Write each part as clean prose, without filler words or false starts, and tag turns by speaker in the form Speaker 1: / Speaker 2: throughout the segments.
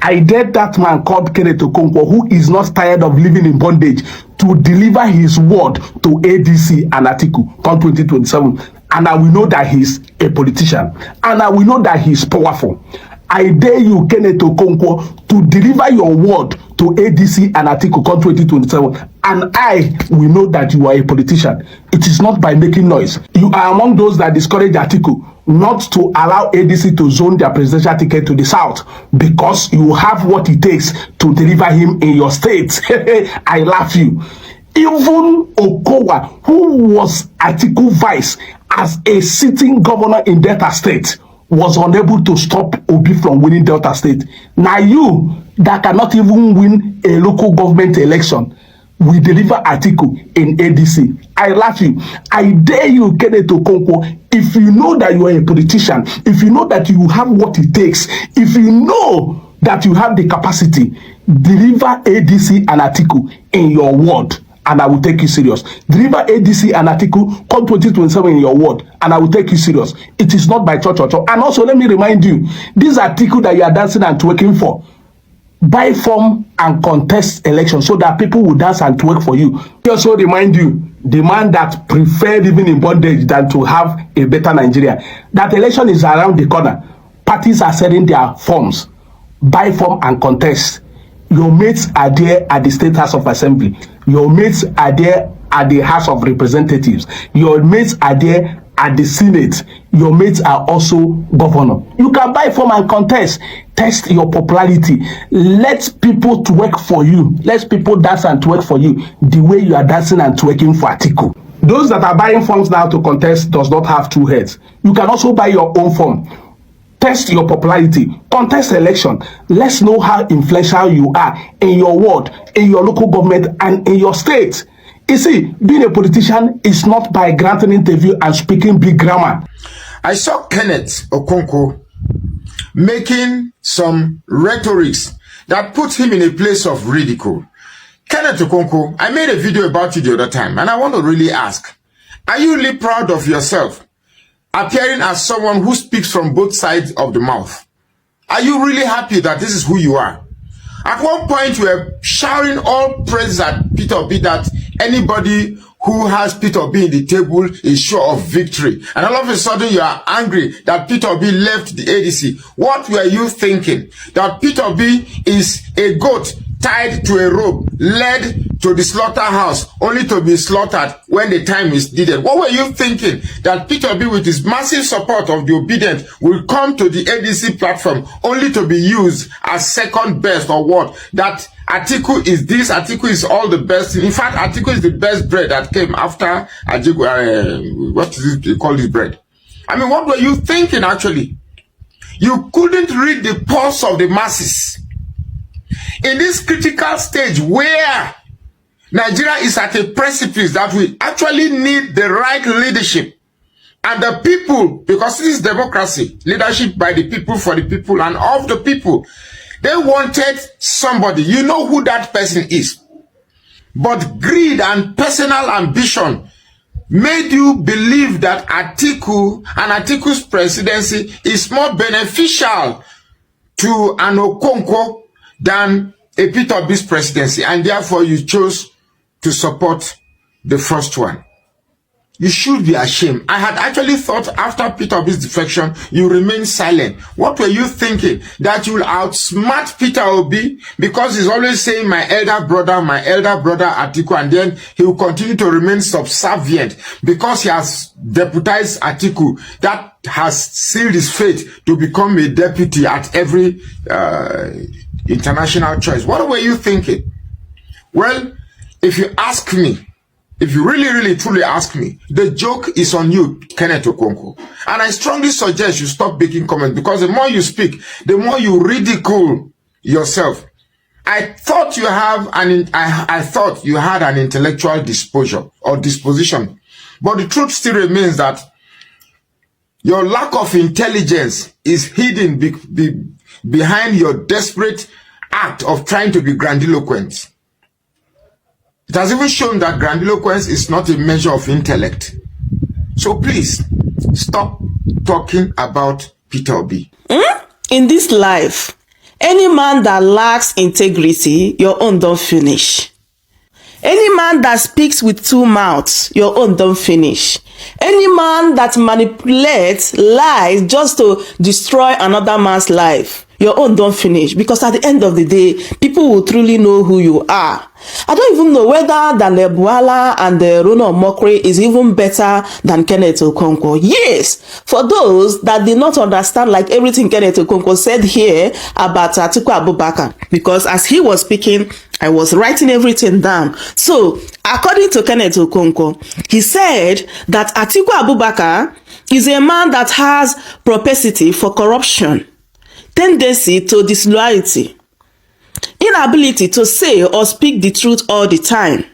Speaker 1: I dare that man called Kenneth Okonkwo, who is not tired of living in bondage, to deliver his word to ADC and Atiku come 2027. And I will know that he's a politician. And I will know that he's powerful. I dare you, Kenneth Okonkwo, to deliver your word to ADC and Atiku come 2027. And I will know that you are a politician. It is not by making noise. You are among those that discourage Atiku not to allow ADC to zone their presidential ticket to the south because you have what it takes to deliver him in your state. I laugh you. Even Okowa, who was Atiku vice as a sitting governor in Delta State, was unable to stop Obi from winning Delta State. Now you that cannot even win a local government election will deliver Atiku in ADC. I laugh you. I dare you, Kenneth Okonkwo, if you know that you are a politician, if you know that you have what it takes, if you know that you have the capacity, deliver ADC and Atiku in your word, and I will take you serious. Deliver ADC and Atiku come 2027 in your word, and I will take you serious. It is not by church or church. And also, let me remind you, this Atiku that you are dancing and twerking for, buy form and contest election so that people will dance and twerk for you. I also remind you, the man that prefer living in bondage than to have a better Nigeria, that election is around the corner. Parties are selling their forms. Buy form and contest. Your mates are there at the State House of Assembly. Your mates are there at the House of Representatives. Your mates are there at the Senate. Your mates are also governor. You can buy form and contest. Test your popularity. Let people twerk for you. Let people dance and twerk for you the way you are dancing and twerking for Atiku. Those that are buying forms now to contest does not have two heads. You can also buy your own form. Test your popularity. Contest election. Let's know how influential you are in your ward, in your local government, and in your state. You see, being a politician is not by granting interview and speaking big grammar.
Speaker 2: I saw Kenneth Okonkwo making some rhetorics that put him in a place of ridicule. Kenneth Okonkwo, I made a video about you the other time, and I want to really ask, are you really proud of yourself? Appearing as someone who speaks from both sides of the mouth. Are you really happy that this is who you are? At one point, you were shouting all praise at Peter Obi that anybody who has Peter Obi in the table is sure of victory. And all of a sudden, you are angry that Peter Obi left the ADC. What were you thinking? That Peter Obi is a goat tied to a rope, led to the slaughterhouse, only to be slaughtered when the time is needed. What were you thinking? That Peter Obi, with his massive support of the obedient, will come to the ADC platform, only to be used as second best, or what? That Atiku is this, Atiku is all the best. In fact, Atiku is the best bread that came after Atiku, what is it they call this bread? I mean, what were you thinking actually? You couldn't read the pulse of the masses. In this critical stage where Nigeria is at a precipice that we actually need the right leadership, and the people, because this is democracy, leadership by the people, for the people, and of the people. They wanted somebody, you know who that person is. But greed and personal ambition made you believe that Atiku and Atiku's presidency is more beneficial to an Okonkwo than a Peter Obi's presidency, and therefore you chose to support the first one. You should be ashamed. I had actually thought after Peter Obi's defection, you remain silent. What were you thinking? That you will outsmart Peter Obi because he's always saying my elder brother Atiku, and then he will continue to remain subservient because he has deputized Atiku. That has sealed his fate to become a deputy at every international choice. What were you thinking? Well, if you ask me, if you really, truly ask me, the joke is on you, Kenneth Okonkwo. And I strongly suggest you stop making comments, because the more you speak, the more you ridicule yourself. I thought you have I thought you had an intellectual disposition. But the truth still remains that your lack of intelligence is hidden behind your desperate act of trying to be grandiloquent. It has even shown that grandiloquence is not a measure of intellect. So please, stop talking about Peter Obi.
Speaker 3: In this life, Any man that lacks integrity, your own don't finish. Any man that speaks with two mouths, your own don't finish. Any man that manipulates lies just to destroy another man's life, your own don't finish. Because at the end of the day, people will truly know who you are. I don't even know whether Daniel Buala and Rono Mokri is even better than Kenneth Okonkwo. Yes, for those that did not understand like everything Kenneth Okonkwo said here about Atiku Abubakar, because as he was speaking, I was writing everything down. So, according to Kenneth Okonkwo, he said that Atiku Abubakar is a man that has propensity for corruption, tendency to disloyalty, inability to say or speak the truth all the time.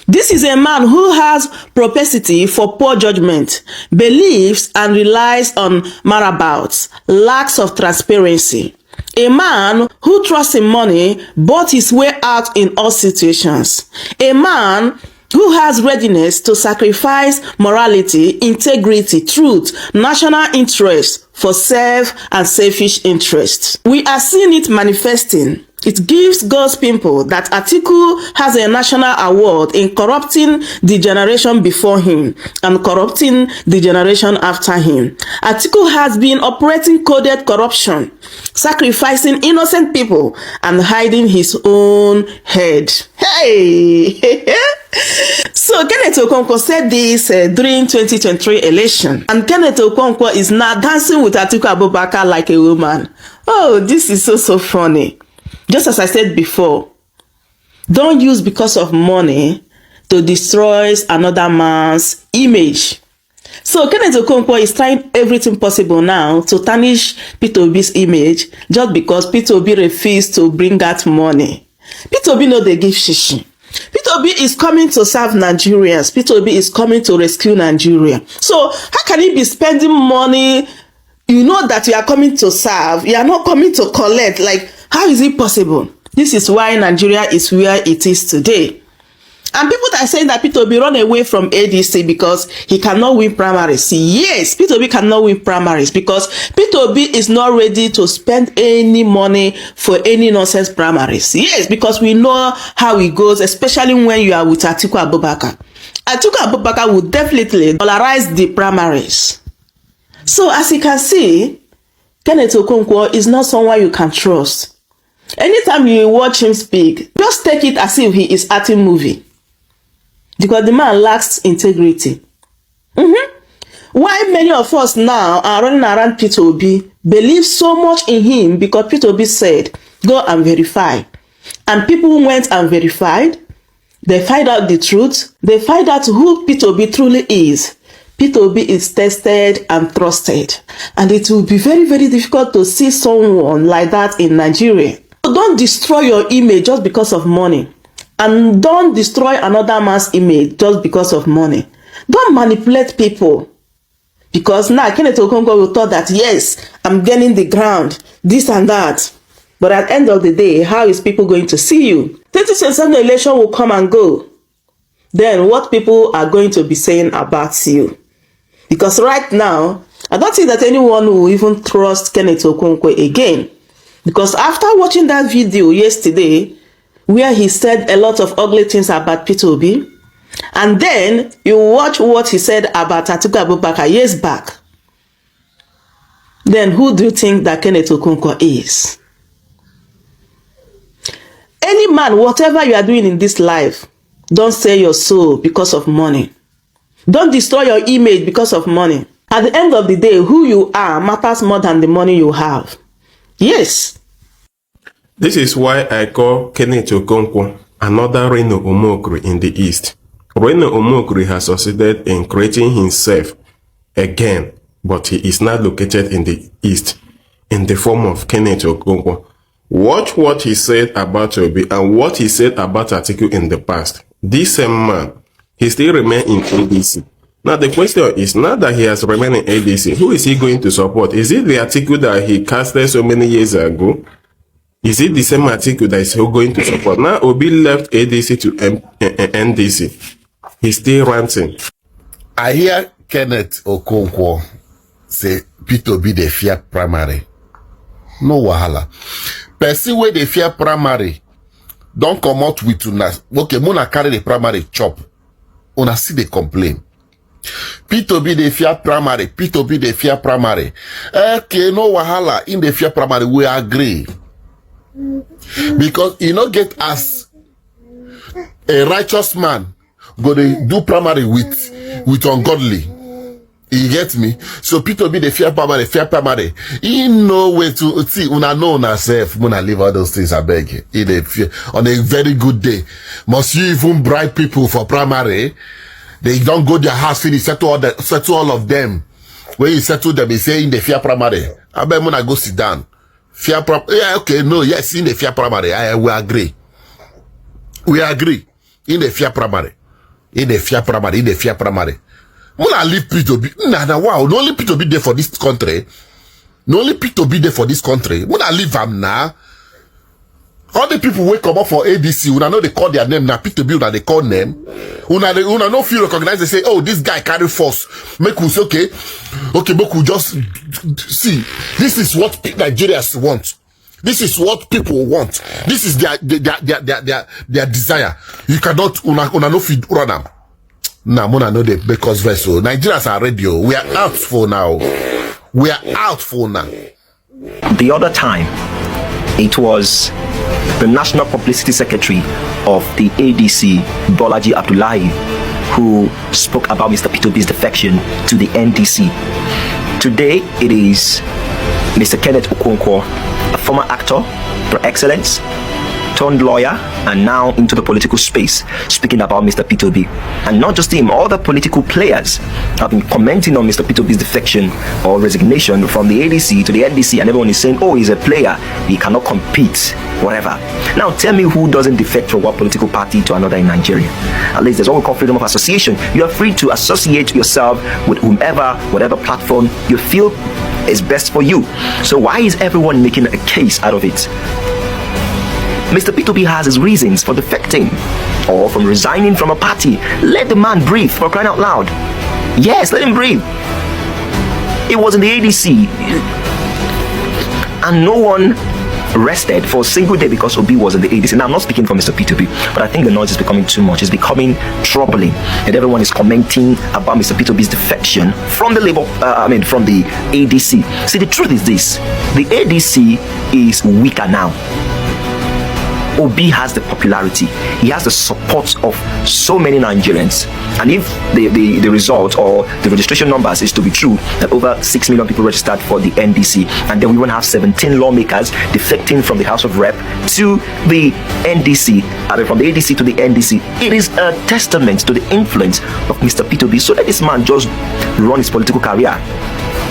Speaker 3: This is a man who has propensity for poor judgment, believes and relies on marabouts, lacks of transparency. A man who trusts in money bought his way out in all situations. A man who has readiness to sacrifice morality, integrity, truth, national interest for self and selfish interests. We are seeing it manifesting. It gives God's people that Atiku has a national award in corrupting the generation before him and corrupting the generation after him. Atiku has been operating coded corruption, sacrificing innocent people and hiding his own head. Hey! So Kenneth Okonkwo said this during 2023 election, and Kenneth Okonkwo is now dancing with Atiku Abubakar like a woman. Oh, this is so funny. Just as I said before, don't use because of money to destroy another man's image. So Kenneth Okonkwo is trying everything possible now to tarnish Peter Obi's image just because Peter Obi refused to bring out money. Peter Obi know they give shishi. Peter Obi is coming to serve Nigerians. Peter Obi is coming to rescue Nigeria. So how can he be spending money? You know that you are coming to serve. You are not coming to collect. Like, how is it possible? This is why Nigeria is where it is today. And people that are saying that Peter Obi run away from ADC because he cannot win primaries. Yes, Peter Obi cannot win primaries because Peter Obi is not ready to spend any money for any nonsense primaries. Yes, because we know how it goes, especially when you are with Atiku Abubakar. Atiku Abubakar will definitely dollarize the primaries. So as you can see, Kenneth Okonkwo is not someone you can trust. Anytime you watch him speak, just take it as if he is acting movie. Because the man lacks integrity. Why many of us now are running around Peter Obi, believe so much in him because Peter Obi said, go and verify. And people went and verified. They find out the truth. They find out who Peter Obi truly is. Peter Obi is tested and trusted. And it will be very, very difficult to see someone like that in Nigeria. So don't destroy your image just because of money. And don't destroy another man's image just because of money. Don't manipulate people. Because now Kenneth Okonkwo will thought that, yes, I'm gaining the ground, this and that. But at the end of the day, how is people going to see you? 2027 election will come and go. Then what people are going to be saying about you? Because right now, I don't think that anyone will even trust Kenneth Okonkwo again. Because after watching that video yesterday, where he said a lot of ugly things about Peter Obi, and then you watch what he said about Atiku Abubakar years back, then who do you think that Kenneth Okonkwo is? Any man, whatever you are doing in this life, don't sell your soul because of money. Don't destroy your image because of money. At the end of the day, who you are matters more than the money you have. Yes.
Speaker 4: This is why I call Kenneth Okonkwo another Reno Omokri in the East. Reno Omokri has succeeded in creating himself again, but he is now located in the East in the form of Kenneth Okonkwo. Watch what he said about Obi and what he said about Atiku in the past. This same man, he still remains in ADC. Now the question is, now that he has remained in ADC, who is he going to support? Is it the Atiku that he casted so many years ago? Is it the same Atiku that is going to support? Now Obi left ADC to NDC. He's still ranting.
Speaker 5: I hear Kenneth Okonkwo say Peter Obi dey fear primary. No wahala. person where they fear primary, don't come out with una. Okay, Muna carry the primary chop. Una see they complain. Peter Obi they fear primary. Peter Obi they fear primary. Okay, no wahala in the fear primary. We agree because you know get as a righteous man go they do primary with ungodly. You get me? So Peter Obi the fear primary. He know where to see. Una know una self. Una leave all those things. I beg you. In a fear, on a very good day, must you even bribe people for primary? They don't go their house, finish, settle all of them. When you settle them, they say in the fear primary. I bet when I go sit down. Fear primary. Yeah, okay, no, yes, in the fear primary. We agree. We agree. In the fear primary. In the fear primary. In the fear primary. When I leave Peter Obi, wow, no only Peter Obi there for this country. No only Peter Obi there for this country. When I leave them now, all the people who come up for ADC, una know they call their name now. Peter Obi, una they call name. Una no feel recognize. They say, oh, this guy carry force. Make us okay, make we just see. This is what Nigerians want. This is what people want. This is their desire. You cannot una no feed run them. Now, Mona know the because vessel. Nigerians are radio. We are out for now. We are out for now.
Speaker 6: The other time, it was the National Publicity Secretary of the ADC, Bolaji Abdullahi, who spoke about Mr. Peter Obi's defection to the NDC. Today, it is Mr. Kenneth Okonkwo, a former actor per excellence, turned lawyer, and now into the political space, speaking about Mr. Peter Obi. And not just him, all the political players have been commenting on Mr. Peter Obi's defection or resignation from the ADC to the NDC, and everyone is saying, oh, he's a player, he cannot compete, whatever. Now tell me who doesn't defect from one political party to another in Nigeria? At least there's what we call freedom of association. You are free to associate yourself with whomever, whatever platform you feel is best for you. So why is everyone making a case out of it? Mr. Peter Obi has his reasons for defecting or from resigning from a party. Let the man breathe, for crying out loud. Yes, let him breathe. It was in the ADC and no one rested for a single day because Obi was in the ADC. Now I'm not speaking for Mr. Peter Obi, but I think the noise is becoming too much. It's becoming troubling, and everyone is commenting about Mr. Peter Obi's defection from the from the ADC. See, the truth is this: the ADC is weaker now. Obi has the popularity, he has the support of so many Nigerians, and if the result or the registration numbers is to be true, that over 6 million people registered for the NDC, and then we want to have 17 lawmakers defecting from the House of Rep to the NDC, from the ADC to the NDC, it is a testament to the influence of Mr. Peter Obi. So let this man just run his political career.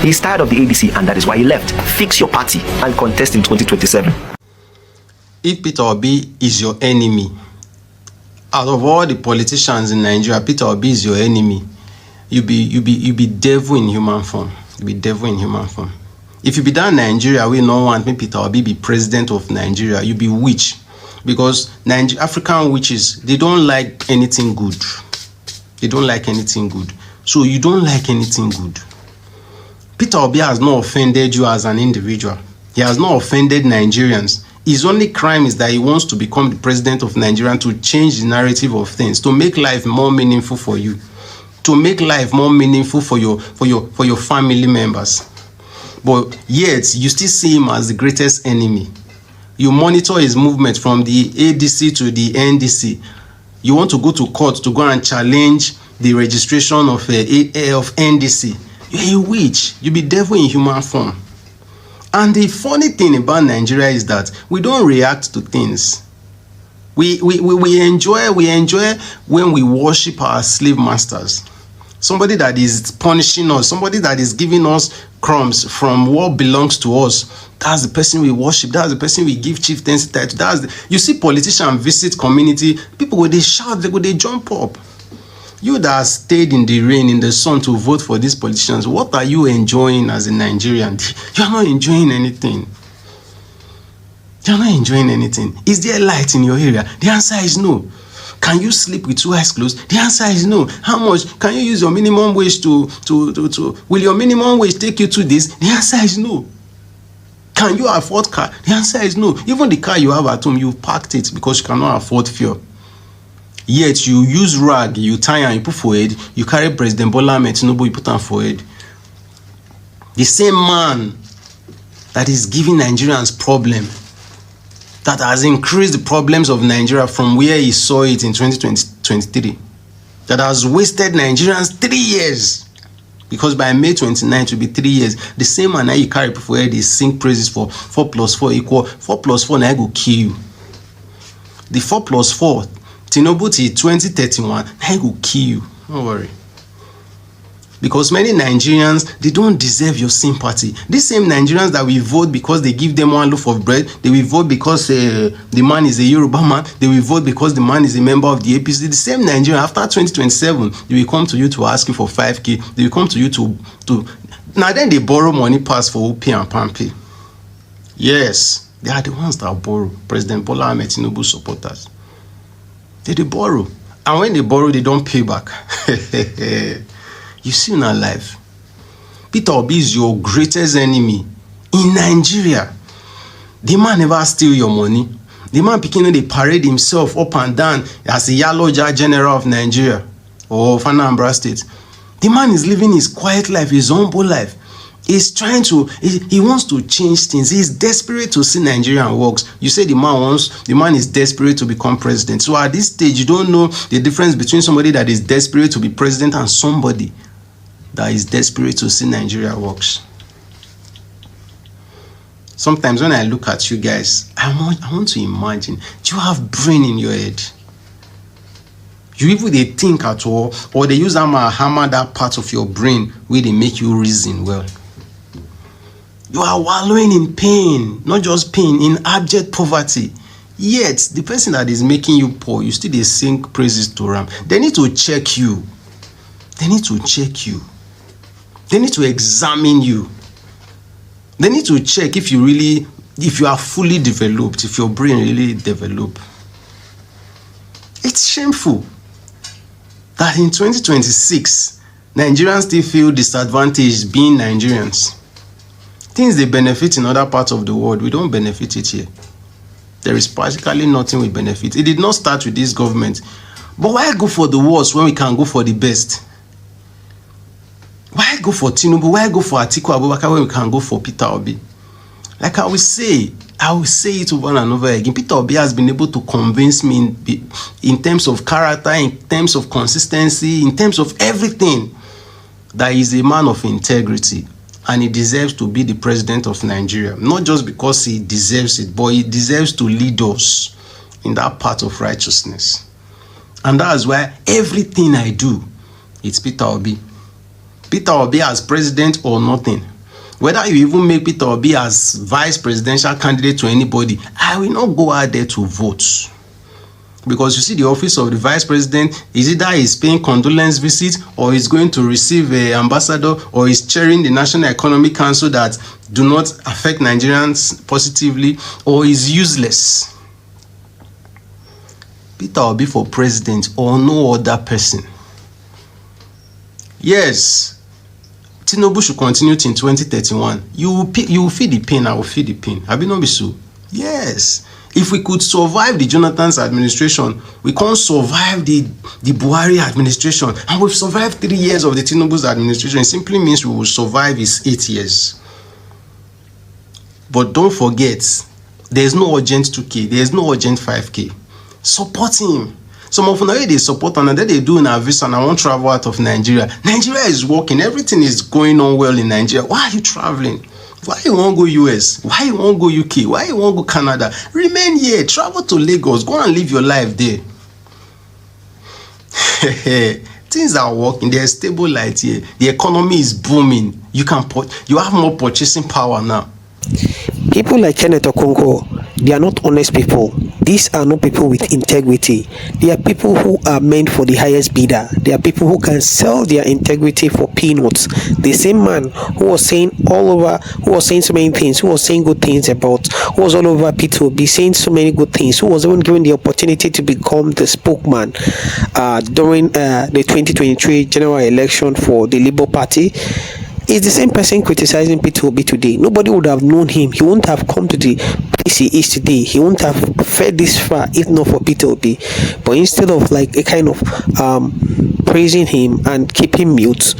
Speaker 6: He's tired of the ADC, and that is why he left. Fix your party and contest in 2027.
Speaker 7: If Peter Obi is your enemy, out of all the politicians in Nigeria, Peter Obi is your enemy. You be devil in human form. You be devil in human form. If you be down Nigeria, we no want me Peter Obi be president of Nigeria. You be witch, because African witches, they don't like anything good. They don't like anything good. So you don't like anything good. Peter Obi has not offended you as an individual. He has not offended Nigerians. His only crime is that he wants to become the president of Nigeria, to change the narrative of things, to make life more meaningful for you, to make life more meaningful for your family members. But yet you still see him as the greatest enemy. You monitor his movement from the ADC to the NDC. You want to go to court to go and challenge the registration of NDC. You're a witch. You be devil in human form. And the funny thing about Nigeria is that we don't react to things. We enjoy when we worship our slave masters. Somebody that is punishing us, somebody that is giving us crumbs from what belongs to us. That's the person we worship. That's the person we give chieftaincy title. You see politicians visit community, people when they shout, they jump up. You that stayed in the rain, in the sun to vote for these politicians, what are you enjoying as a Nigerian? You're not enjoying anything. You're not enjoying anything. Is there light in your area? The answer is no. Can you sleep with 2 eyes closed? The answer is no. How much can you use your minimum wage to will your minimum wage take you to this? The answer is no. Can you afford car? The answer is no. Even the car you have at home, you parked it because you cannot afford fuel. Yet you use rag, you tie and you put for head, you carry President Bola Ahmed Tinubu, you put on for head. The same man that is giving Nigerians problem, that has increased the problems of Nigeria from where he saw it in 2023, that has wasted Nigerians 3 years, because by May 29 it will be 3 years. The same man that you carry for head, they sing praises for 4 plus 4 equal 4 plus 4 now go kill you. The 4 plus 4 Tinubu till 2031 now go kill you. Don't worry. Because many Nigerians, they don't deserve your sympathy. These same Nigerians that will vote because they give them 1 loaf of bread, they will vote because the man is a Yoruba man, they will vote because the man is a member of the APC. The same Nigerian, after 2027, they will come to you to ask you for 5K. They will come to you to now then they borrow money pass for OP and Pampi. Yes, they are the ones that borrow. President Bola Ahmed Tinubu supporters. They borrow. And when they borrow, they don't pay back. You see in our life, Peter Obi is your greatest enemy in Nigeria. The man never steal your money. The man picking they parade himself up and down as a Yaloja general of Nigeria or of Anambra State. The man is living his quiet life, his humble life. He's trying to, he wants to change things. He's desperate to see Nigerian works. You say the man is desperate to become president. So at this stage, you don't know the difference between somebody that is desperate to be president and somebody that is desperate to see Nigeria works. Sometimes when I look at you guys, I want to imagine, do you have brain in your head? You even they think at all, or they use hammer that part of your brain where they make you reason well. You are wallowing in pain, not just pain, in abject poverty. Yet, the person that is making you poor, you still they sing praises to them. They need to check you. They need to check you. They need to examine you. They need to check if you are fully developed, if your brain really developed. It's shameful that in 2026, Nigerians still feel disadvantaged being Nigerians. Things they benefit in other parts of the world, we don't benefit it here. There is practically nothing we benefit. It did not start with this government. But why go for the worst when we can go for the best? Why go for Tinubu? Why go for Atiku Abubakar when we can go for Peter Obi? Like I will say it over and over again. Peter Obi has been able to convince me in terms of character, in terms of consistency, in terms of everything, that he's a man of integrity. And he deserves to be the president of Nigeria. Not just because he deserves it, but he deserves to lead us in that path of righteousness. And that's why everything I do, it's Peter Obi. Peter Obi as president or nothing. Whether you even make Peter Obi as vice presidential candidate to anybody, I will not go out there to vote. Because you see, the office of the vice president is either he's paying condolence visits, or he's going to receive an ambassador, or he's chairing the National Economic Council that do not affect Nigerians positively, or he's useless. Peter Obi for president or no other person. Yes, Tinubu should continue till 2031. You will feel the pain, I will feel the pain. Have you not been so? Yes. If we could survive the Jonathan's administration, we can't survive the Buhari administration. And we've survived 3 years of the Tinubu's administration. It simply means we will survive his 8 years. But don't forget, there's no urgent 2K, there's no urgent 5K. Support him. Some of them, they support and then they do in a visa and I won't travel out of Nigeria. Nigeria is working. Everything is going on well in Nigeria. Why are you traveling? Why you won't go US? Why you won't go UK? Why you won't go Canada? Remain here. Travel to Lagos. Go and live your life there. Things are working. There's stable light here. The economy is booming. You have more purchasing power now.
Speaker 8: People like Kenneth Okonkwo, they are not honest people. These are not people with integrity. They are people who are meant for the highest bidder. They are people who can sell their integrity for peanuts. The same man who was saying so many things, who was saying good things about, who was all over Peter Obi, saying so many good things, who was even given the opportunity to become the spokesman during the 2023 general election for the Labour Party. It's the same person criticizing Peter Obi today. Nobody would have known him. He wouldn't have come to the place he is today. He wouldn't have fed this far if not for Peter Obi. But instead of like a kind of praising him and keeping mute,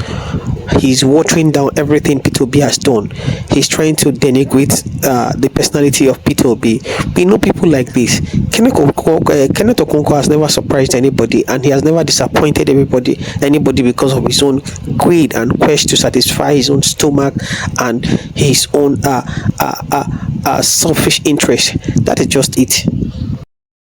Speaker 8: he's watering down everything Peter Obi has done. He's trying to denigrate the personality of Peter Obi. We know people like this. Kenneth Okonkwo has never surprised anybody, and he has never disappointed anybody because of his own greed and quest to satisfy his own stomach and his own selfish interest. That is just it.